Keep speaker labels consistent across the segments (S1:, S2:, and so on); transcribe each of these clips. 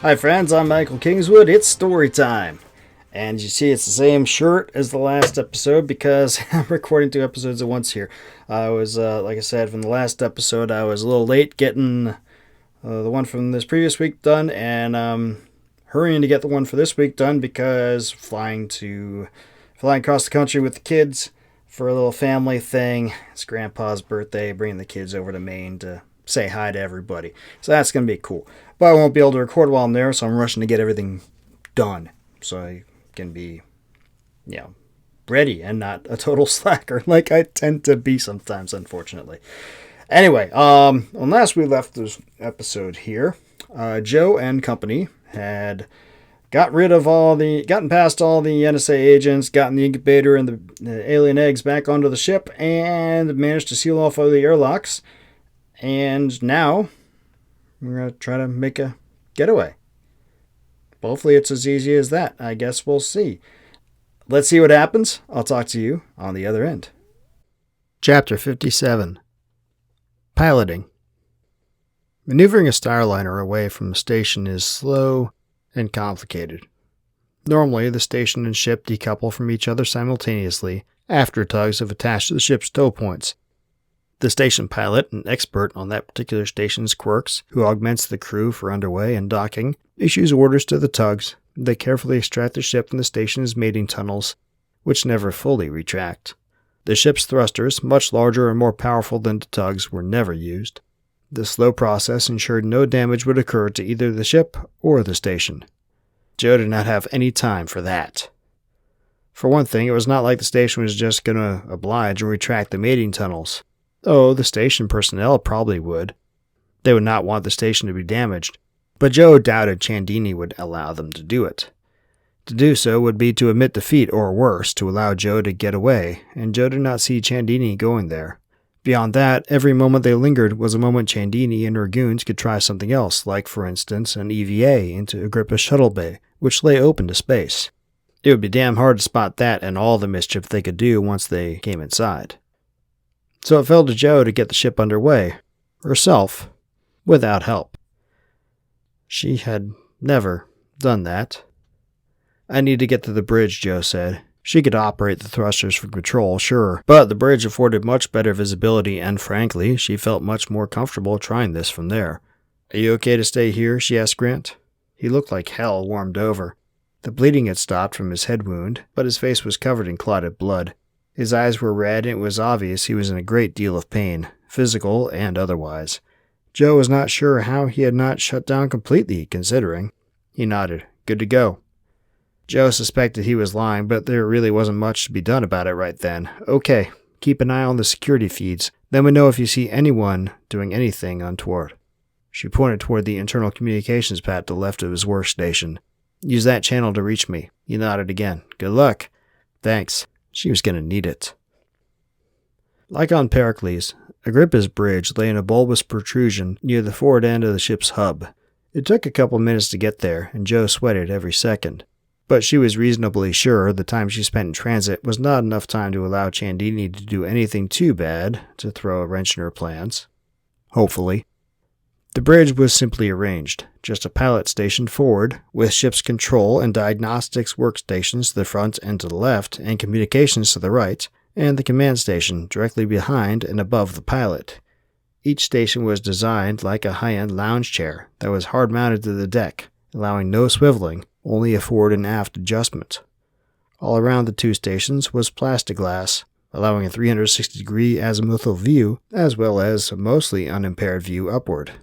S1: Hi friends, I'm Michael Kingswood. It's story time. And you see it's the same shirt as the last episode because I'm recording 2 episodes at once here. I was, like I said, from the last episode, I was a little late getting the one from this previous week done, and hurrying to get the one for this week done because flying across the country with the kids for a little family thing. It's Grandpa's birthday, bringing the kids over to Maine to say hi to everybody. So that's going to be cool. But I won't be able to record while I'm there, so I'm rushing to get everything done so I can be, ready and not a total slacker like I tend to be sometimes, unfortunately. Anyway, when last we left this episode here, Joe and company had gotten past all the NSA agents, gotten the incubator and the alien eggs back onto the ship, and managed to seal off all the airlocks. And now we're going to try to make a getaway. Hopefully it's as easy as that. I guess we'll see. Let's see what happens. I'll talk to you on the other end. Chapter 57. Piloting. Maneuvering a Starliner away from the station is slow and complicated. Normally, the station and ship decouple from each other simultaneously after tugs have attached to the ship's tow points. The station pilot, an expert on that particular station's quirks, who augments the crew for underway and docking, issues orders to the tugs. They carefully extract the ship from the station's mating tunnels, which never fully retract. The ship's thrusters, much larger and more powerful than the tugs, were never used. The slow process ensured no damage would occur to either the ship or the station. Joe did not have any time for that. For one thing, it was not like the station was just going to oblige and retract the mating tunnels. Oh, the station personnel probably would. They would not want the station to be damaged, but Joe doubted Chandini would allow them to do it. To do so would be to admit defeat, or worse, to allow Joe to get away, and Joe did not see Chandini going there. Beyond that, every moment they lingered was a moment Chandini and her goons could try something else, like, for instance, an EVA into Agrippa's shuttle bay, which lay open to space. It would be damn hard to spot that and all the mischief they could do once they came inside. So it fell to Joe to get the ship underway, herself, without help. She had never done that. I need to get to the bridge, Joe said. She could operate the thrusters from control, sure, but the bridge afforded much better visibility, and frankly, she felt much more comfortable trying this from there. Are you okay to stay here? She asked Grant. He looked like hell warmed over. The bleeding had stopped from his head wound, but his face was covered in clotted blood. His eyes were red, and it was obvious he was in a great deal of pain, physical and otherwise. Joe was not sure how he had not shut down completely, considering. He nodded. Good to go. Joe suspected he was lying, but there really wasn't much to be done about it right then. Okay, keep an eye on the security feeds. Then we know if you see anyone doing anything untoward. She pointed toward the internal communications pad to the left of his workstation. Use that channel to reach me. He nodded again. Good luck. Thanks. She was going to need it. Like on Pericles, Agrippa's bridge lay in a bulbous protrusion near the forward end of the ship's hub. It took a couple minutes to get there, and Joe sweated every second. But she was reasonably sure the time she spent in transit was not enough time to allow Chandini to do anything too bad to throw a wrench in her plans. Hopefully. The bridge was simply arranged, just a pilot stationed forward, with ship's control and diagnostics workstations to the front and to the left, and communications to the right, and the command station directly behind and above the pilot. Each station was designed like a high-end lounge chair that was hard-mounted to the deck, allowing no swiveling, only a forward and aft adjustment. All around the two stations was plexiglass, allowing a 360-degree azimuthal view, as well as a mostly unimpaired view upward.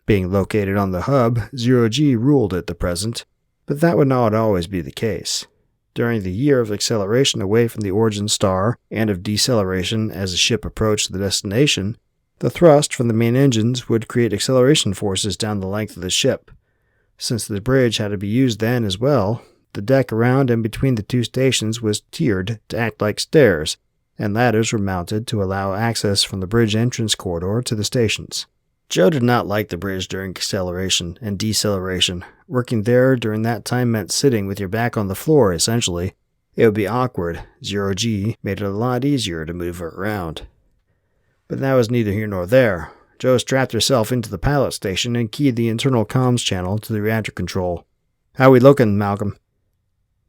S1: Being located on the hub, zero-G ruled at the present, but that would not always be the case. During the year of acceleration away from the origin star and of deceleration as the ship approached the destination, the thrust from the main engines would create acceleration forces down the length of the ship. Since the bridge had to be used then as well, the deck around and between the two stations was tiered to act like stairs, and ladders were mounted to allow access from the bridge entrance corridor to the stations. Joe did not like the bridge during acceleration and deceleration. Working there during that time meant sitting with your back on the floor, essentially. It would be awkward. Zero-G made it a lot easier to move her around. But that was neither here nor there. Joe strapped herself into the pilot station and keyed the internal comms channel to the reactor control. "How we looking, Malcolm?"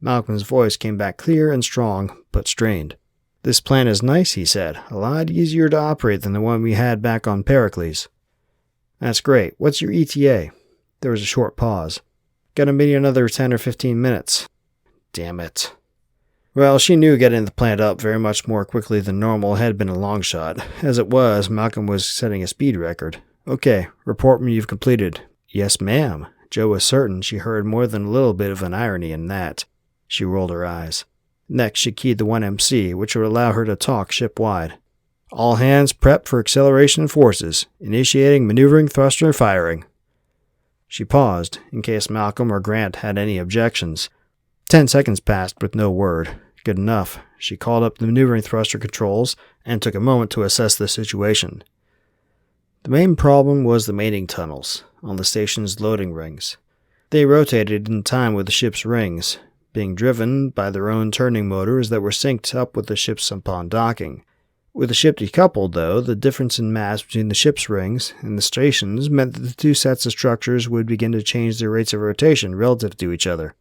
S1: Malcolm's voice came back clear and strong, but strained. "This plan is nice," he said. "A lot easier to operate than the one we had back on Pericles." "That's great. What's your ETA?" There was a short pause. "Gonna be another 10 or 15 minutes. Damn it. Well, she knew getting the plant up very much more quickly than normal had been a long shot. As it was, Malcolm was setting a speed record. "Okay, report when you've completed." "Yes, ma'am." Joe was certain she heard more than a little bit of an irony in that. She rolled her eyes. Next, she keyed the 1MC, which would allow her to talk ship-wide. "All hands prep for acceleration forces. Initiating maneuvering thruster firing." She paused, in case Malcolm or Grant had any objections. 10 seconds passed with no word. Good enough. She called up the maneuvering thruster controls and took a moment to assess the situation. The main problem was the mating tunnels on the station's loading rings. They rotated in time with the ship's rings, being driven by their own turning motors that were synced up with the ship's upon docking. With the ship decoupled, though, the difference in mass between the ship's rings and the stations meant that the two sets of structures would begin to change their rates of rotation relative to each other.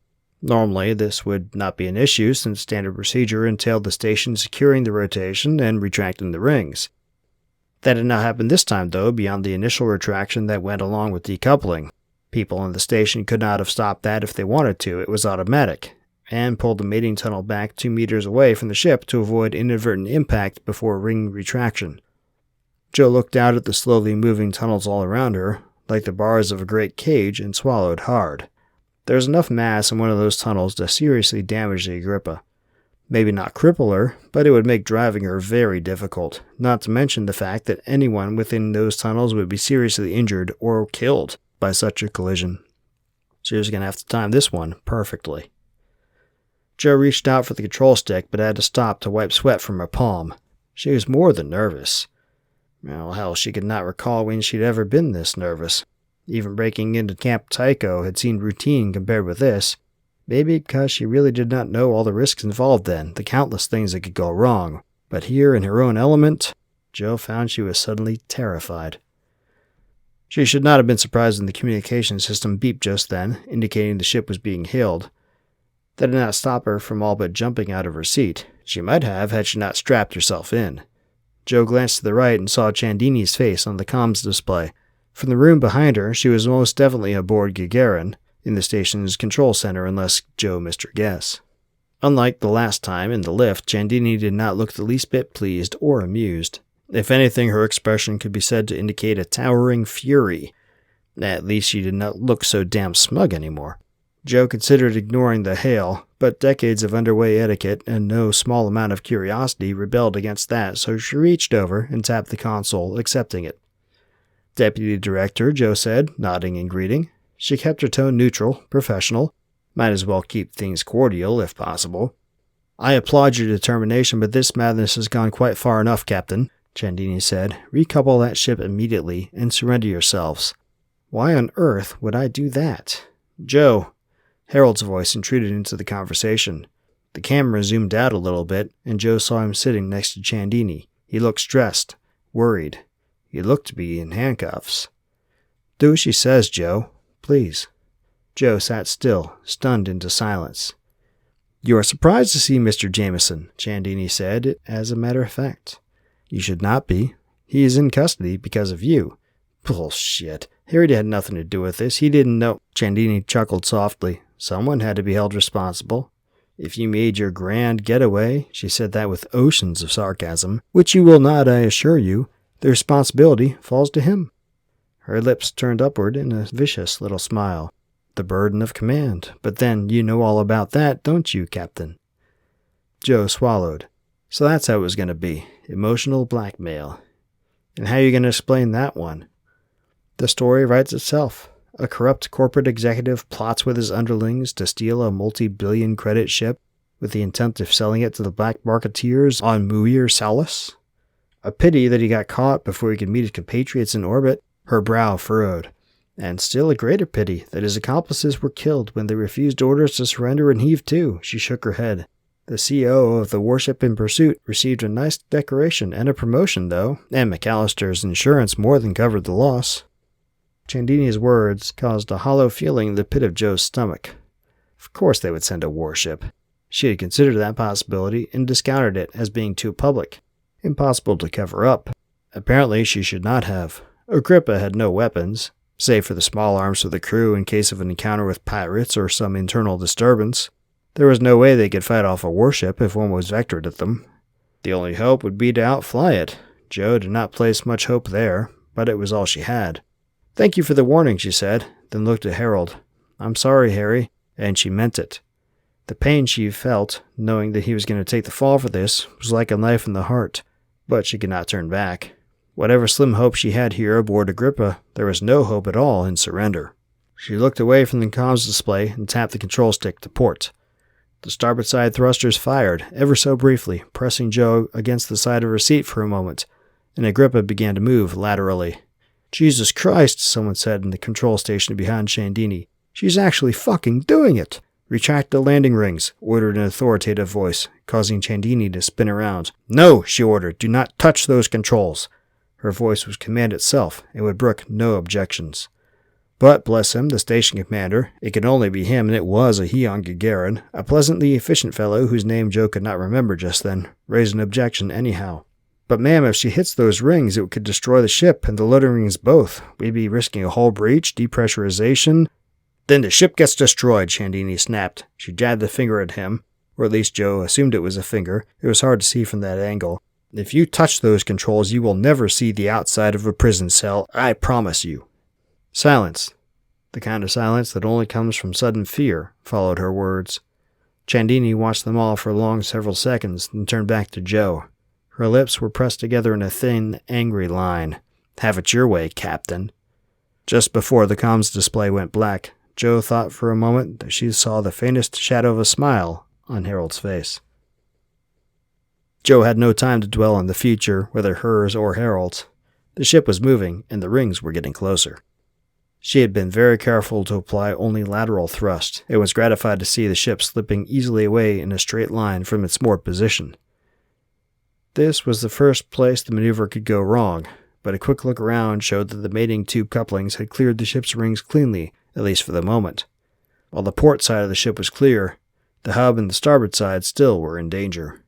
S1: Normally, this would not be an issue since standard procedure entailed the station securing the rotation and retracting the rings. That did not happen this time, though, beyond the initial retraction that went along with decoupling. People on the station could not have stopped that if they wanted to. It was automatic, and pulled the mating tunnel back 2 meters away from the ship to avoid inadvertent impact before ring retraction. Joe looked out at the slowly moving tunnels all around her, like the bars of a great cage, and swallowed hard. There was enough mass in one of those tunnels to seriously damage the Agrippa. Maybe not cripple her, but it would make driving her very difficult, not to mention the fact that anyone within those tunnels would be seriously injured or killed by such a collision. She was going to have to time this one perfectly. Joe reached out for the control stick, but had to stop to wipe sweat from her palm. She was more than nervous. Well, hell, she could not recall when she'd ever been this nervous. Even breaking into Camp Tycho had seemed routine compared with this. Maybe because she really did not know all the risks involved then, the countless things that could go wrong. But here in her own element, Joe found she was suddenly terrified. She should not have been surprised when the communication system beeped just then, indicating the ship was being hailed. That did not stop her from all but jumping out of her seat. She might have had she not strapped herself in. Joe glanced to the right and saw Chandini's face on the comms display. From the room behind her, she was most definitely aboard Gagarin, in the station's control center unless Joe missed her guess. Unlike the last time in the lift, Chandini did not look the least bit pleased or amused. If anything, her expression could be said to indicate a towering fury. At least she did not look so damn smug anymore. Joe considered ignoring the hail, but decades of underway etiquette and no small amount of curiosity rebelled against that, so she reached over and tapped the console, accepting it. "Deputy Director," Joe said, nodding in greeting. She kept her tone neutral, professional. Might as well keep things cordial, if possible. "I applaud your determination, but this madness has gone quite far enough, Captain," Chandini said. "Recouple that ship immediately and surrender yourselves." "Why on earth would I do that?" "Joe." Harold's voice intruded into the conversation. The camera zoomed out a little bit, and Joe saw him sitting next to Chandini. He looked stressed, worried. He looked to be in handcuffs. "Do as she says, Joe. Please." Joe sat still, stunned into silence. "You are surprised to see Mr. Jameson," Chandini said, as a matter of fact. "You should not be. He is in custody because of you." "Bullshit. Harry had nothing to do with this. He didn't know." Chandini chuckled softly. "Someone had to be held responsible. If you made your grand getaway," she said that with oceans of sarcasm, "which you will not, I assure you, the responsibility falls to him." Her lips turned upward in a vicious little smile. "The burden of command. But then, you know all about that, don't you, Captain?" Joe swallowed. "So that's how it was going to be. Emotional blackmail. And how are you going to explain that one?" "The story writes itself. A corrupt corporate executive plots with his underlings to steal a multi-billion credit ship with the intent of selling it to the black marketeers on Muir Salus. A pity that he got caught before he could meet his compatriots in orbit." Her brow furrowed. "And still a greater pity that his accomplices were killed when they refused orders to surrender and heave to." She shook her head. The CO of the warship in pursuit received a nice decoration and a promotion, though, and McAllister's insurance more than covered the loss. Chandini's words caused a hollow feeling in the pit of Joe's stomach. Of course they would send a warship. She had considered that possibility and discounted it as being too public, impossible to cover up. Apparently she should not have. Agrippa had no weapons, save for the small arms for the crew in case of an encounter with pirates or some internal disturbance. There was no way they could fight off a warship if one was vectored at them. The only hope would be to outfly it. Joe did not place much hope there, but it was all she had. "Thank you for the warning," she said, then looked at Harold. "I'm sorry, Harry," and she meant it. The pain she felt, knowing that he was going to take the fall for this, was like a knife in the heart, but she could not turn back. Whatever slim hope she had here aboard Agrippa, there was no hope at all in surrender. She looked away from the comms display and tapped the control stick to port. The starboard side thrusters fired, ever so briefly, pressing Joe against the side of her seat for a moment, and Agrippa began to move laterally. "Jesus Christ," someone said in the control station behind Chandini. "She's actually fucking doing it!" "Retract the landing rings," ordered an authoritative voice, causing Chandini to spin around. "No," she ordered, "do not touch those controls." Her voice was command itself, and would brook no objections. But, bless him, the station commander, it could only be him, and it was a Heon Gagarin, a pleasantly efficient fellow whose name Joe could not remember just then, raised an objection anyhow. "But ma'am, if she hits those rings, it could destroy the ship and the loading rings both. We'd be risking a hull breach, depressurization." "Then the ship gets destroyed," Chandini snapped. She jabbed a finger at him, or at least Joe assumed it was a finger. It was hard to see from that angle. "If you touch those controls, you will never see the outside of a prison cell, I promise you." Silence. The kind of silence that only comes from sudden fear followed her words. Chandini watched them all for a long several seconds, then turned back to Joe. Her lips were pressed together in a thin, angry line. "Have it your way, Captain." Just before the comms display went black, Joe thought for a moment that she saw the faintest shadow of a smile on Harold's face. Joe had no time to dwell on the future, whether hers or Harold's. The ship was moving, and the rings were getting closer. She had been very careful to apply only lateral thrust, and was gratified to see the ship slipping easily away in a straight line from its moored position. This was the first place the maneuver could go wrong, but a quick look around showed that the mating tube couplings had cleared the ship's rings cleanly, at least for the moment. While the port side of the ship was clear, the hub and the starboard side still were in danger.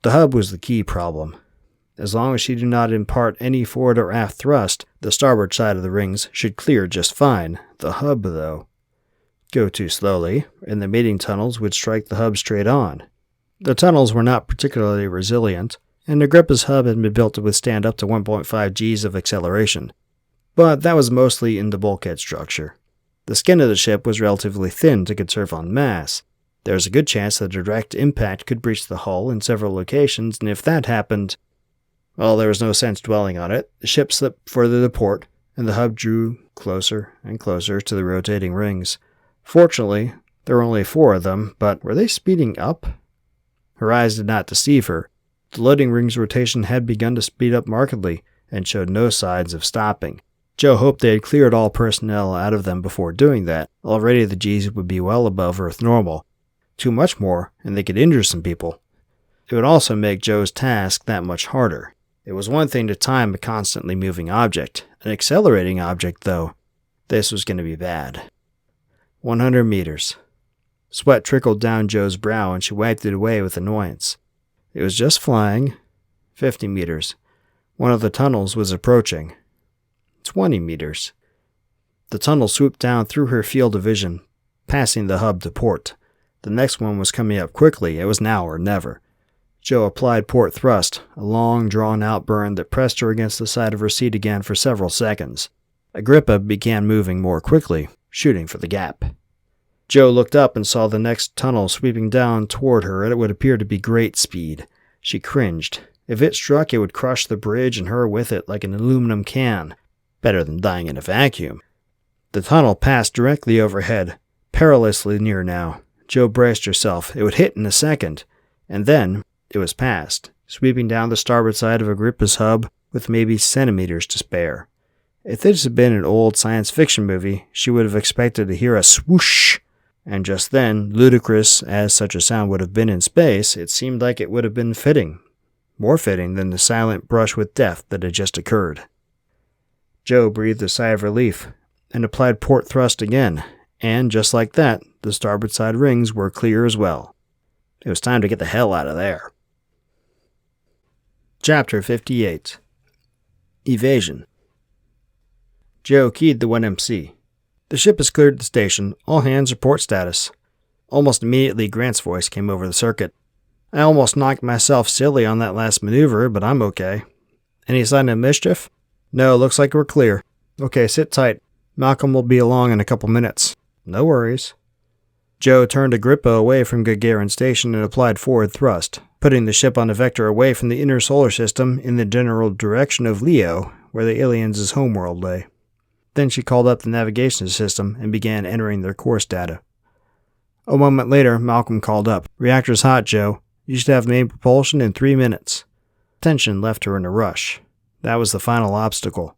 S1: The hub was the key problem. As long as she did not impart any forward or aft thrust, the starboard side of the rings should clear just fine. The hub, though. Go too slowly, and the mating tunnels would strike the hub straight on. The tunnels were not particularly resilient, and Agrippa's hub had been built to withstand up to 1.5 Gs of acceleration. But that was mostly in the bulkhead structure. The skin of the ship was relatively thin to conserve on mass. There was a good chance that a direct impact could breach the hull in several locations, and if that happened, well, there was no sense dwelling on it. The ship slipped further to port, and the hub drew closer and closer to the rotating rings. Fortunately, there were only 4 of them, but were they speeding up? Her eyes did not deceive her. The loading rings' rotation had begun to speed up markedly, and showed no signs of stopping. Joe hoped they had cleared all personnel out of them before doing that. Already the Gs would be well above Earth normal. Too much more, and they could injure some people. It would also make Joe's task that much harder. It was one thing to time a constantly moving object. An accelerating object, though. This was going to be bad. 100 meters. Sweat trickled down Joe's brow, and she wiped it away with annoyance. It was just flying. 50 meters. One of the tunnels was approaching. 20 meters. The tunnel swooped down through her field of vision, passing the hub to port. The next one was coming up quickly. It was now or never. Joe applied port thrust, a long, drawn-out burn that pressed her against the side of her seat again for several seconds. Agrippa began moving more quickly, shooting for the gap. Joe looked up and saw the next tunnel sweeping down toward her at what appeared to be great speed. She cringed. If it struck, it would crush the bridge and her with it like an aluminum can. Better than dying in a vacuum. The tunnel passed directly overhead, perilously near now. Joe braced herself. It would hit in a second. And then it was past, sweeping down the starboard side of Agrippa's hub with maybe centimeters to spare. If this had been an old science fiction movie, she would have expected to hear a swoosh, and just then, ludicrous as such a sound would have been in space, it seemed like it would have been fitting. More fitting than the silent brush with death that had just occurred. Joe breathed a sigh of relief and applied port thrust again, and just like that, the starboard side rings were clear as well. It was time to get the hell out of there. Chapter 58. Evasion. Joe keyed the 1MC. The ship has cleared the station. All hands report status. Almost immediately, Grant's voice came over the circuit. I almost knocked myself silly on that last maneuver, but I'm okay. Any sign of mischief? No, looks like we're clear. Okay, sit tight. Malcolm will be along in a couple minutes. No worries. Joe turned Agrippa away from Gagarin Station and applied forward thrust, putting the ship on a vector away from the inner solar system in the general direction of Leo, where the aliens' homeworld lay. Then she called up the navigation system and began entering their course data. A moment later, Malcolm called up. Reactor's hot, Joe. You should have main propulsion in 3 minutes. Tension left her in a rush. That was the final obstacle.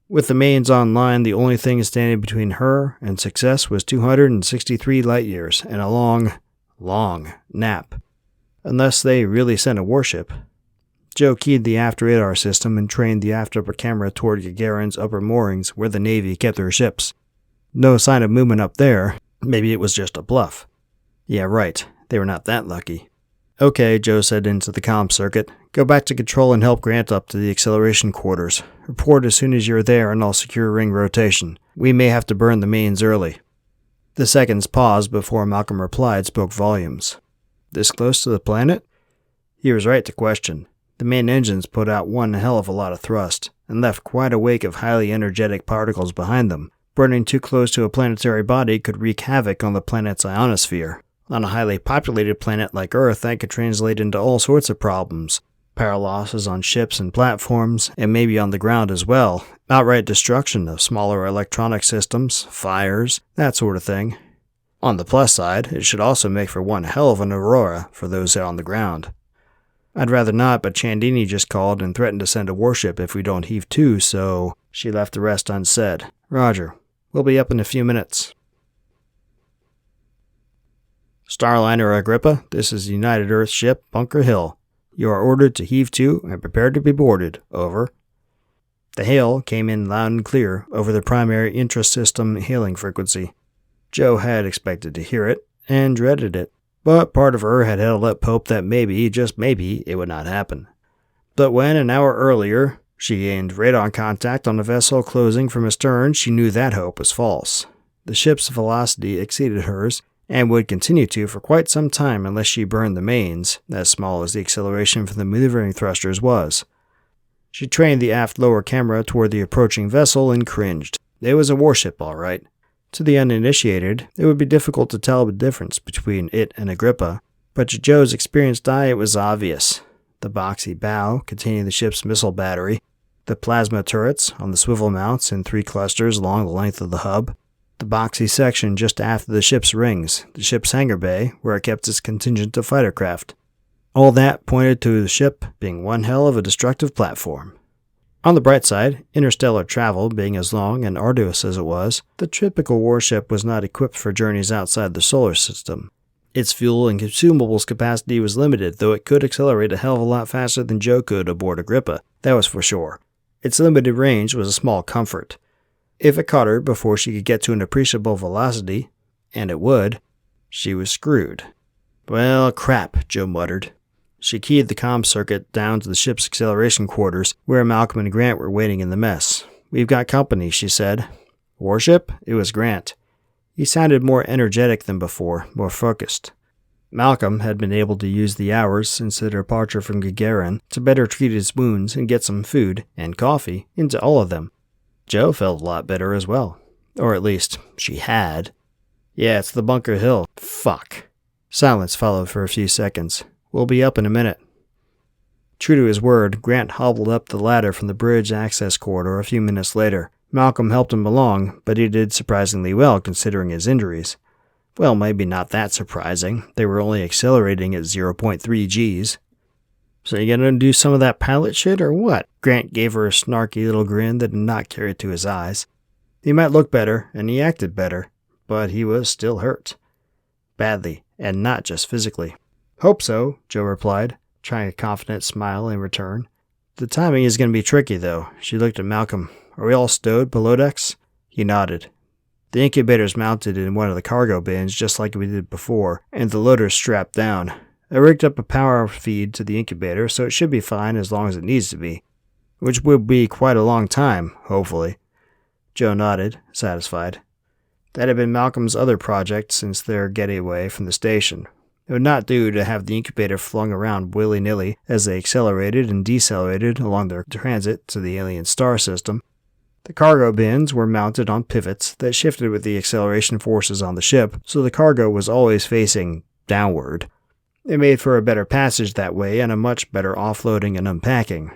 S1: With the mains online, the only thing standing between her and success was 263 light years and a long, long nap. Unless they really sent a warship. Joe keyed the aft radar system and trained the aft upper camera toward Gagarin's upper moorings where the Navy kept their ships. No sign of movement up there. Maybe it was just a bluff. Yeah, right. They were not that lucky. Okay, Joe said into the comm circuit. Go back to control and help Grant up to the acceleration quarters. Report as soon as you're there and I'll secure ring rotation. We may have to burn the mains early. The seconds paused before Malcolm replied spoke volumes. This close to the planet? He was right to question. The main engines put out one hell of a lot of thrust, and left quite a wake of highly energetic particles behind them. Burning too close to a planetary body could wreak havoc on the planet's ionosphere. On a highly populated planet like Earth, that could translate into all sorts of problems. Power losses on ships and platforms, and maybe on the ground as well. Outright destruction of smaller electronic systems, fires, that sort of thing. On the plus side, it should also make for one hell of an aurora for those on the ground. I'd rather not, but Chandini just called and threatened to send a warship if we don't heave to, so she left the rest unsaid. Roger. We'll be up in a few minutes. Starliner Agrippa, this is United Earth ship Bunker Hill. You are ordered to heave to and prepared to be boarded. Over. The hail came in loud and clear over the primary intra-system hailing frequency. Joe had expected to hear it, and dreaded it. But part of her had held up hope that maybe, just maybe, it would not happen. But when, an hour earlier, she gained radar contact on a vessel closing from astern, she knew that hope was false. The ship's velocity exceeded hers, and would continue to for quite some time unless she burned the mains, as small as the acceleration from the maneuvering thrusters was. She trained the aft lower camera toward the approaching vessel and cringed. It was a warship, all right. To the uninitiated, it would be difficult to tell the difference between it and Agrippa, but to Joe's experienced eye it was obvious. The boxy bow containing the ship's missile battery, the plasma turrets on the swivel mounts in 3 clusters along the length of the hub, the boxy section just aft of the ship's rings, the ship's hangar bay, where it kept its contingent of fighter craft. All that pointed to the ship being one hell of a destructive platform. On the bright side, interstellar travel being as long and arduous as it was, the typical warship was not equipped for journeys outside the solar system. Its fuel and consumables capacity was limited, though it could accelerate a hell of a lot faster than Joe could aboard Agrippa, that was for sure. Its limited range was a small comfort. If it caught her before she could get to an appreciable velocity, and it would, she was screwed. Well, crap, Joe muttered. She keyed the comm circuit down to the ship's acceleration quarters, where Malcolm and Grant were waiting in the mess. We've got company, she said. Warship? It was Grant. He sounded more energetic than before, more focused. Malcolm had been able to use the hours since their departure from Gagarin to better treat his wounds and get some food, and coffee, into all of them. Joe felt a lot better as well. Or at least, she had. Yeah, it's the Bunker Hill. Fuck. Silence followed for a few seconds. We'll be up in a minute. True to his word, Grant hobbled up the ladder from the bridge access corridor a few minutes later. Malcolm helped him along, but he did surprisingly well considering his injuries. Well, maybe not that surprising. They were only accelerating at 0.3 Gs. So you gonna do some of that pilot shit or what? Grant gave her a snarky little grin that did not carry to his eyes. He might look better, and he acted better, but he was still hurt. Badly, and not just physically. Hope so, Joe replied, trying a confident smile in return. The timing is going to be tricky, though. She looked at Malcolm. Are we all stowed below decks? He nodded. The incubator's mounted in one of the cargo bins just like we did before, and the loader's strapped down. I rigged up a power feed to the incubator, so it should be fine as long as it needs to be. Which will be quite a long time, hopefully. Joe nodded, satisfied. That had been Malcolm's other project since their getaway from the station. It would not do to have the incubator flung around willy-nilly as they accelerated and decelerated along their transit to the alien star system. The cargo bins were mounted on pivots that shifted with the acceleration forces on the ship, so the cargo was always facing downward. It made for a better passage that way and a much better offloading and unpacking.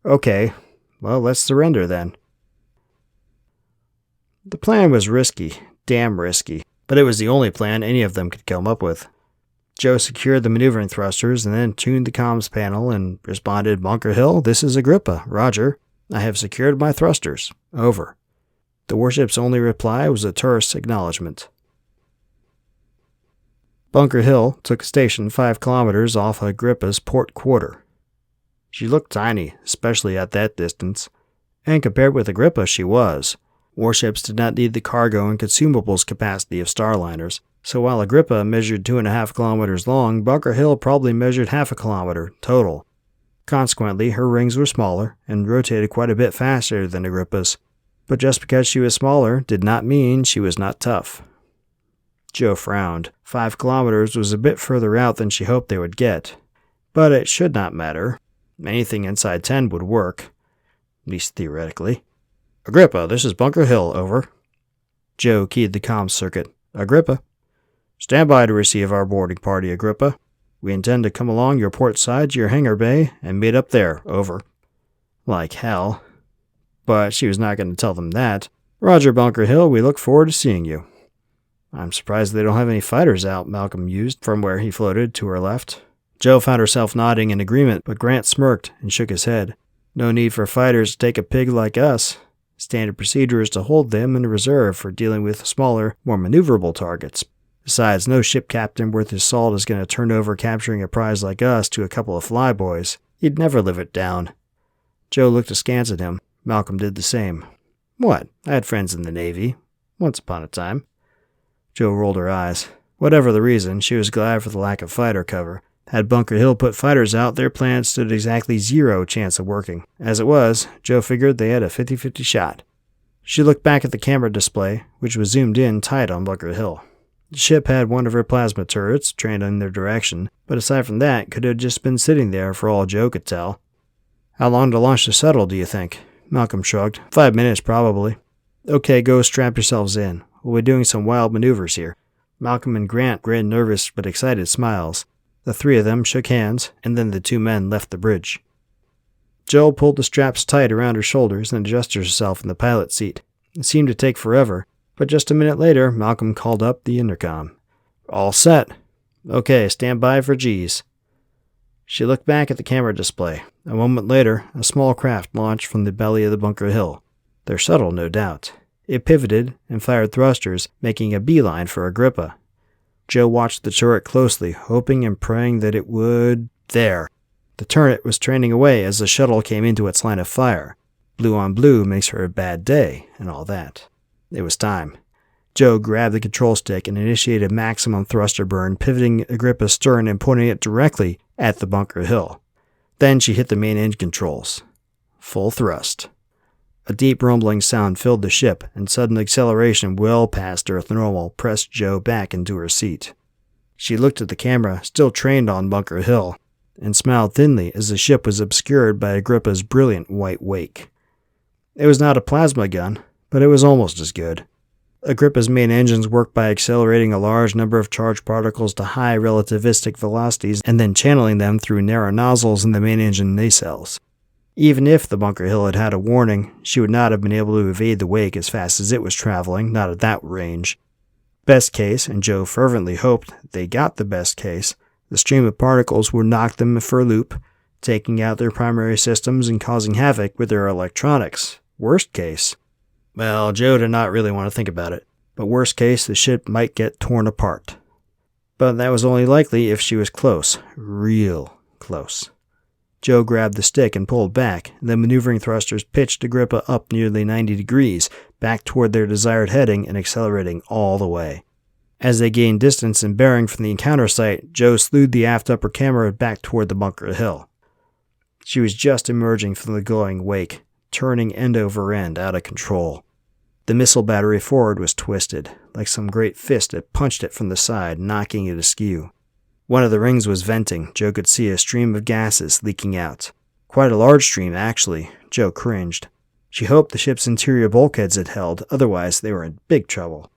S1: Okay, well, let's surrender then. The plan was risky, damn risky, but it was the only plan any of them could come up with. Joe secured the maneuvering thrusters and then tuned the comms panel and responded, Bunker Hill, this is Agrippa, roger. I have secured my thrusters. Over. The warship's only reply was a terse acknowledgement. Bunker Hill took station 5 kilometers off Agrippa's port quarter. She looked tiny, especially at that distance, and compared with Agrippa she was. Warships did not need the cargo and consumables capacity of starliners, so while Agrippa measured 2.5 kilometers long, Bunker Hill probably measured half a kilometer total. Consequently, her rings were smaller and rotated quite a bit faster than Agrippa's, but just because she was smaller did not mean she was not tough. Joe frowned. 5 kilometers was a bit further out than she hoped they would get, but it should not matter. Anything inside 10 would work, at least theoretically. Agrippa, this is Bunker Hill, over. Joe keyed the comms circuit. Agrippa. Stand by to receive our boarding party, Agrippa. We intend to come along your port side to your hangar bay and meet up there, over. Like hell. But she was not going to tell them that. Roger, Bunker Hill, we look forward to seeing you. I'm surprised they don't have any fighters out, Malcolm mused from where he floated to her left. Joe found herself nodding in agreement, but Grant smirked and shook his head. No need for fighters to take a pig like us. Standard procedure is to hold them in reserve for dealing with smaller, more maneuverable targets. Besides, no ship captain worth his salt is going to turn over capturing a prize like us to a couple of flyboys. He'd never live it down. Joe looked askance at him. Malcolm did the same. What? I had friends in the Navy. Once upon a time. Joe rolled her eyes. Whatever the reason, she was glad for the lack of fighter cover. Had Bunker Hill put fighters out, their plan stood exactly 0 chance of working. As it was, Joe figured they had a 50-50 shot. She looked back at the camera display, which was zoomed in tight on Bunker Hill. The ship had one of her plasma turrets trained in their direction, but aside from that, could have just been sitting there for all Joe could tell. How long to launch the shuttle, do you think? Malcolm shrugged. 5 minutes, probably. Okay, go strap yourselves in. We'll be doing some wild maneuvers here. Malcolm and Grant grinned nervous but excited smiles. The 3 of them shook hands, and then the 2 men left the bridge. Joe pulled the straps tight around her shoulders and adjusted herself in the pilot seat. It seemed to take forever, but just a minute later, Malcolm called up the intercom. All set. Okay, stand by for G's. She looked back at the camera display. A moment later, a small craft launched from the belly of the Bunker Hill. Their shuttle, no doubt. It pivoted and fired thrusters, making a beeline for Agrippa. Joe watched the turret closely, hoping and praying that it would... There! The turret was training away as the shuttle came into its line of fire. Blue on blue makes for a bad day, and all that. It was time. Joe grabbed the control stick and initiated maximum thruster burn, pivoting Agrippa's stern and pointing it directly at the Bunker Hill. Then she hit the main engine controls. Full thrust. A deep rumbling sound filled the ship, and sudden acceleration well past Earth normal pressed Joe back into her seat. She looked at the camera, still trained on Bunker Hill, and smiled thinly as the ship was obscured by Agrippa's brilliant white wake. It was not a plasma gun, but it was almost as good. Agrippa's main engines worked by accelerating a large number of charged particles to high relativistic velocities and then channeling them through narrow nozzles in the main engine nacelles. Even if the Bunker Hill had had a warning, she would not have been able to evade the wake as fast as it was traveling, not at that range. Best case, and Joe fervently hoped they got the best case, the stream of particles would knock them for a loop, taking out their primary systems and causing havoc with their electronics. Worst case. Well, Joe did not really want to think about it, but worst case, the ship might get torn apart. But that was only likely if she was close, real close. Joe grabbed the stick and pulled back. The maneuvering thrusters pitched Agrippa up nearly 90 degrees, back toward their desired heading and accelerating all the way. As they gained distance and bearing from the encounter site, Joe slewed the aft upper camera back toward the bunker hill. She was just emerging from the glowing wake, turning end over end out of control. The missile battery forward was twisted, like some great fist had punched it from the side, knocking it askew. One of the rings was venting. Joe could see a stream of gases leaking out. Quite a large stream, actually. Joe cringed. She hoped the ship's interior bulkheads had held, otherwise they were in big trouble.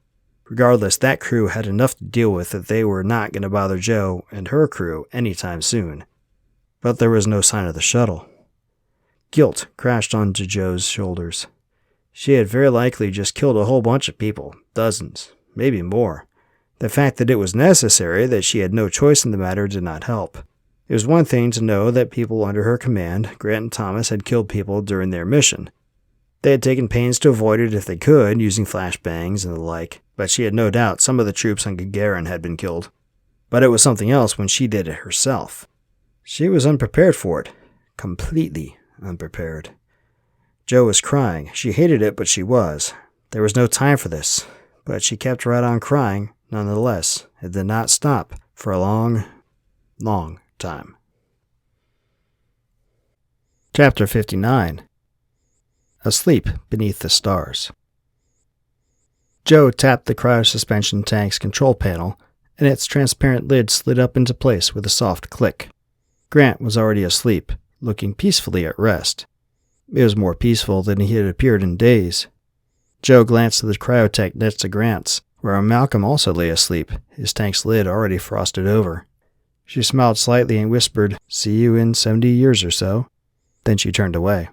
S1: Regardless, that crew had enough to deal with that they were not going to bother Joe and her crew anytime soon. But there was no sign of the shuttle. Guilt crashed onto Joe's shoulders. She had very likely just killed a whole bunch of people, dozens, maybe more. The fact that it was necessary, that she had no choice in the matter, did not help. It was one thing to know that people under her command, Grant and Thomas, had killed people during their mission. They had taken pains to avoid it if they could, using flashbangs and the like, but she had no doubt some of the troops on Gagarin had been killed. But it was something else when she did it herself. She was unprepared for it. Completely unprepared. Joe was crying. She hated it, but she was. There was no time for this. But she kept right on crying, nonetheless. It did not stop for a long, long time. Chapter 59. Asleep Beneath the Stars. Joe tapped the cryosuspension tank's control panel, and its transparent lid slid up into place with a soft click. Grant was already asleep, looking peacefully at rest. It was more peaceful than he had appeared in days. Joe glanced at the cryotank next to Grant's, where Malcolm also lay asleep, his tank's lid already frosted over. She smiled slightly and whispered, "See you in 70 years or so." Then she turned away.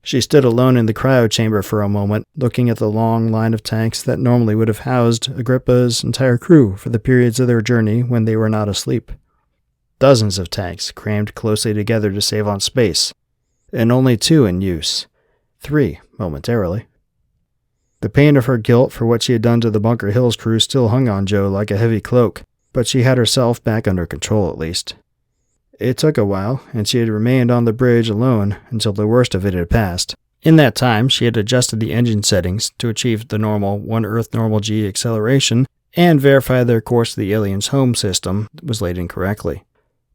S1: She stood alone in the cryo chamber for a moment, looking at the long line of tanks that normally would have housed Agrippa's entire crew for the periods of their journey when they were not asleep. Dozens of tanks crammed closely together to save on space, and only 2 in use. 3, momentarily. The pain of her guilt for what she had done to the Bunker Hills crew still hung on Joe like a heavy cloak, but she had herself back under control at least. It took a while, and she had remained on the bridge alone until the worst of it had passed. In that time, she had adjusted the engine settings to achieve the normal 1 Earth normal G acceleration and verify their course to the alien's home system was laid incorrectly.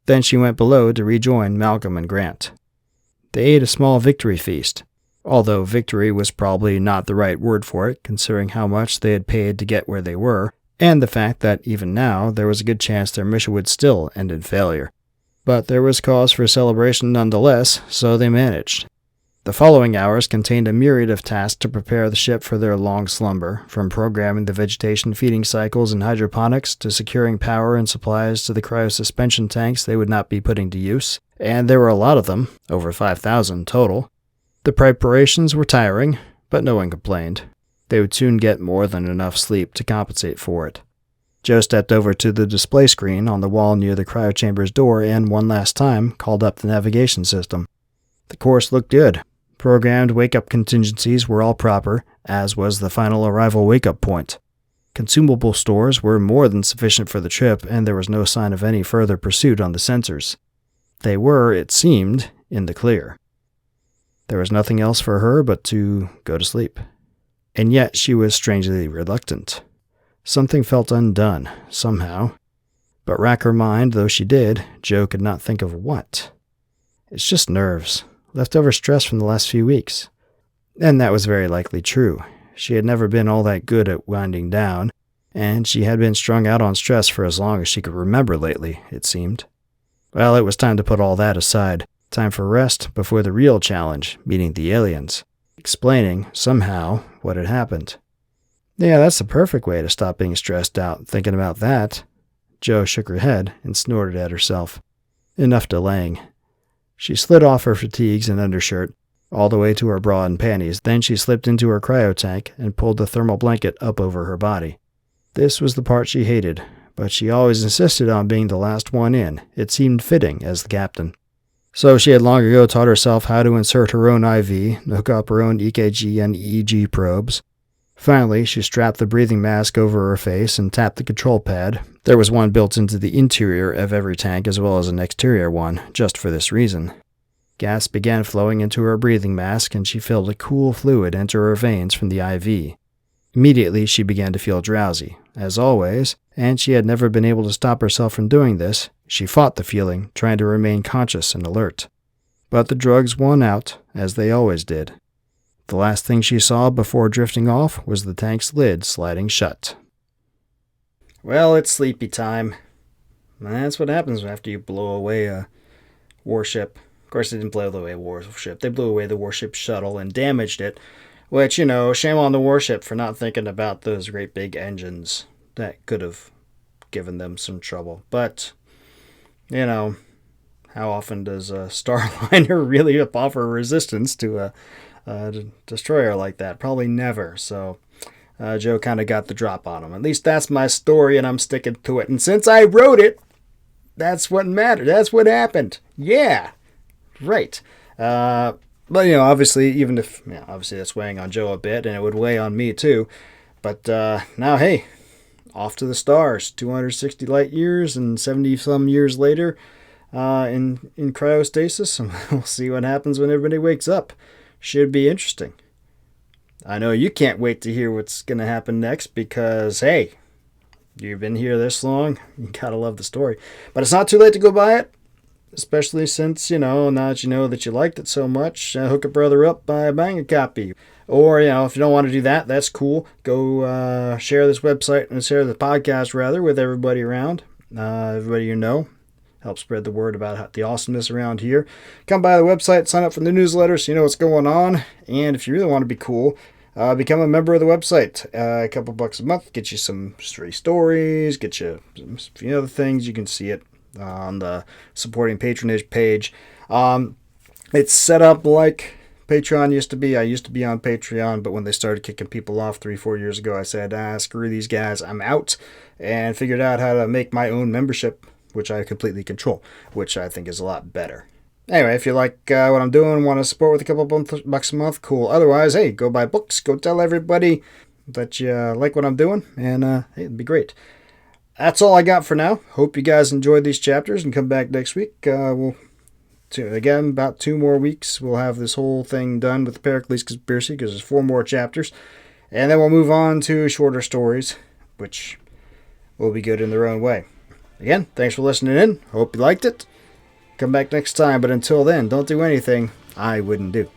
S1: Then she went below to rejoin Malcolm and Grant. They ate a small victory feast, although victory was probably not the right word for it, considering how much they had paid to get where they were, and the fact that even now there was a good chance their mission would still end in failure. But there was cause for celebration nonetheless, so they managed. The following hours contained a myriad of tasks to prepare the ship for their long slumber, from programming the vegetation feeding cycles and hydroponics to securing power and supplies to the cryosuspension tanks they would not be putting to use, and there were a lot of them, over 5,000 total. The preparations were tiring, but no one complained. They would soon get more than enough sleep to compensate for it. Joe stepped over to the display screen on the wall near the cryochamber's door and, one last time, called up the navigation system. The course looked good. Programmed wake-up contingencies were all proper, as was the final arrival wake-up point. Consumable stores were more than sufficient for the trip, and there was no sign of any further pursuit on the sensors. They were, it seemed, in the clear. There was nothing else for her but to go to sleep. And yet she was strangely reluctant. Something felt undone, somehow. But rack her mind though she did, Joe could not think of what. It's just nerves. Leftover stress from the last few weeks. And that was very likely true. She had never been all that good at winding down, and she had been strung out on stress for as long as she could remember lately, it seemed. Well, it was time to put all that aside. Time for rest before the real challenge, meeting the aliens. Explaining, somehow, what had happened. Yeah, that's the perfect way to stop being stressed out, thinking about that. Joe shook her head and snorted at herself. Enough delaying. She slid off her fatigues and undershirt, all the way to her bra and panties. Then she slipped into her cryotank and pulled the thermal blanket up over her body. This was the part she hated, but she always insisted on being the last one in. It seemed fitting as the captain. So she had long ago taught herself how to insert her own IV, hook up her own EKG and EEG probes. Finally, she strapped the breathing mask over her face and tapped the control pad. There was one built into the interior of every tank as well as an exterior one, just for this reason. Gas began flowing into her breathing mask, and she felt a cool fluid enter her veins from the IV. Immediately, she began to feel drowsy. As always, and she had never been able to stop herself from doing this, she fought the feeling, trying to remain conscious and alert. But the drugs won out, as they always did. The last thing she saw before drifting off was the tank's lid sliding shut. Well, it's sleepy time. That's what happens after you blow away a warship. Of course, they didn't blow away a warship. They blew away the warship shuttle and damaged it. Which, shame on the warship for not thinking about those great big engines. That could have given them some trouble. But, how often does a Starliner really offer resistance to a destroyer like that? Probably never. So Joe kind of got the drop on him. At least that's my story, and I'm sticking to it. And since I wrote it, that's what mattered. That's what happened. Yeah, right. But obviously, even if obviously that's weighing on Joe a bit, and it would weigh on me too. But now, hey, off to the stars. 260 light years and 70 some years later, in cryostasis. We'll see what happens when everybody wakes up. Should be interesting. I know you can't wait to hear what's going to happen next because, hey, you've been here this long. You gotta love the story. But it's not too late to go buy it, especially since, now that you know that you liked it so much, hook a brother up by buying a copy. Or, if you don't want to do that, that's cool. Go share this website and share the podcast, rather, with everybody around. Everybody you know. Help spread the word about the awesomeness around here. Come by the website, sign up for the newsletter so you know what's going on. And if you really want to be cool, become a member of the website. A couple bucks a month, get you some free stories, get you a few other things. You can see it on the supporting patronage page. It's set up like Patreon used to be. I used to be on Patreon, but when they started kicking people off 3-4 years ago, I said, screw these guys, I'm out, and figured out how to make my own membership, which I completely control, which I think is a lot better. Anyway, if you like what I'm doing, want to support with a couple bucks a month, cool. Otherwise, hey, go buy books, go tell everybody that you like what I'm doing, and hey, it'd be great. That's all I got for now. Hope you guys enjoyed these chapters and come back next week. Again, about 2 more weeks, we'll have this whole thing done with the Pericles Conspiracy because there's 4 more chapters. And then we'll move on to shorter stories, which will be good in their own way. Again, thanks for listening in. Hope you liked it. Come back next time, but until then, don't do anything I wouldn't do.